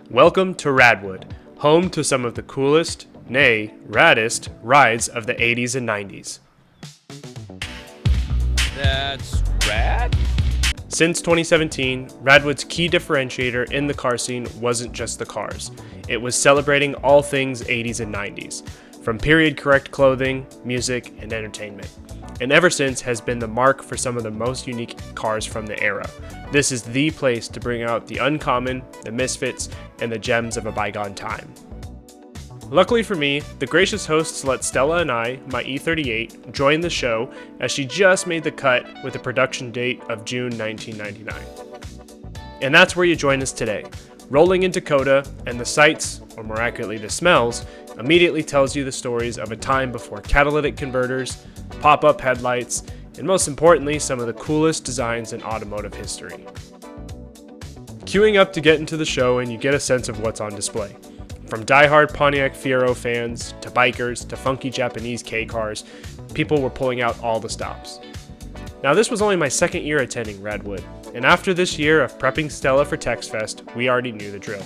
Welcome to Radwood, home to some of the coolest, nay, raddest, rides of the 80s and 90s. That's rad? Since 2017, Radwood's key differentiator in the car scene wasn't just the cars. It was celebrating all things 80s and 90s, from period-correct clothing, music, and entertainment. And ever since has been the marque for some of the most unique cars from the era. This is the place to bring out the uncommon, the misfits, and the gems of a bygone time. Luckily for me, the gracious hosts let Stella and I, my E38, join the show as she just made the cut with a production date of June 1999. And that's where you join us today. Rolling into Coda, and the sights, or more accurately the smells, immediately tells you the stories of a time before catalytic converters, pop-up headlights, and most importantly, some of the coolest designs in automotive history. Queuing up to get into the show and you get a sense of what's on display. From die-hard Pontiac Fiero fans, to bikers, to funky Japanese K-cars, people were pulling out all the stops. Now this was only my second year attending Radwood, and after this year of prepping Stella for TexFest, we already knew the drill.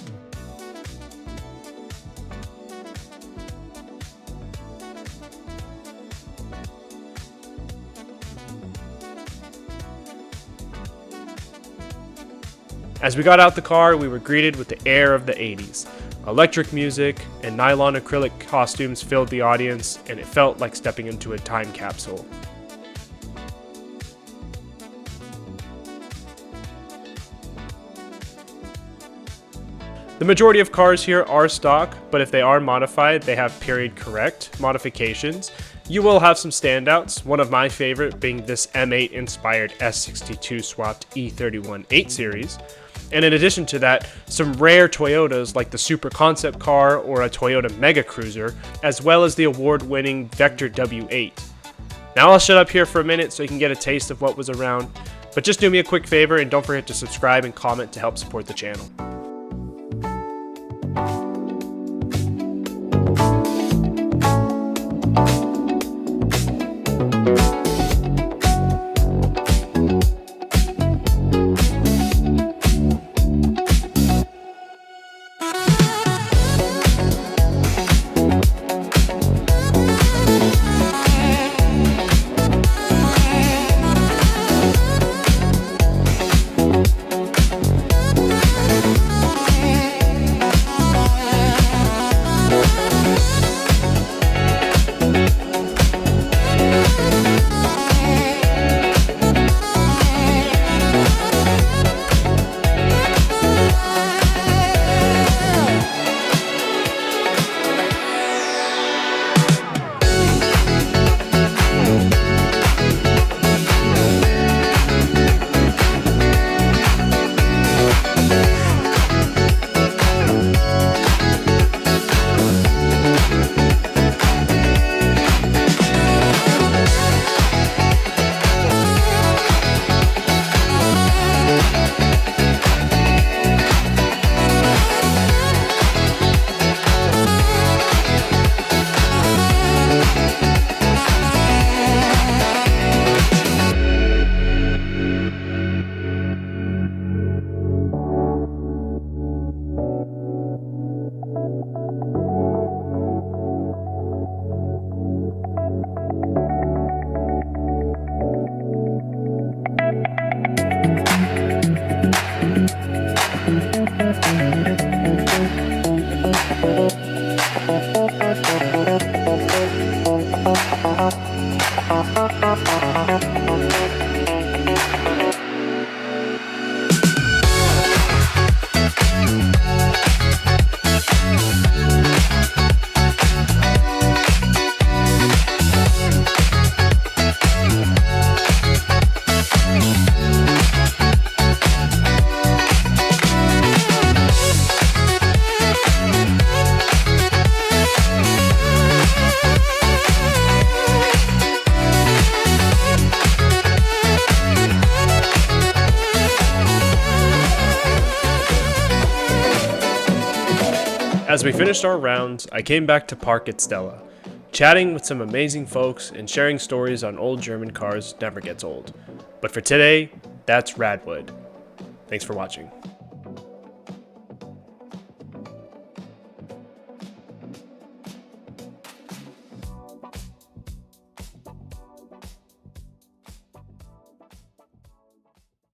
As we got out the car, we were greeted with the air of the 80s. Electric music and nylon acrylic costumes filled the audience, and it felt like stepping into a time capsule. The majority of cars here are stock, but if they are modified, they have period-correct modifications. You will have some standouts, one of my favorite being this M8-inspired S62 swapped E31 8 Series. And in addition to that, some rare Toyotas like the Super Concept Car or a Toyota Mega Cruiser, as well as the award-winning Vector W8. Now I'll shut up here for a minute so you can get a taste of what was around, but just do me a quick favor and don't forget to subscribe and comment to help support the channel. As we finished our rounds, I came back to park at Stella. Chatting with some amazing folks and sharing stories on old German cars never gets old. But for today, that's Radwood. Thanks for watching.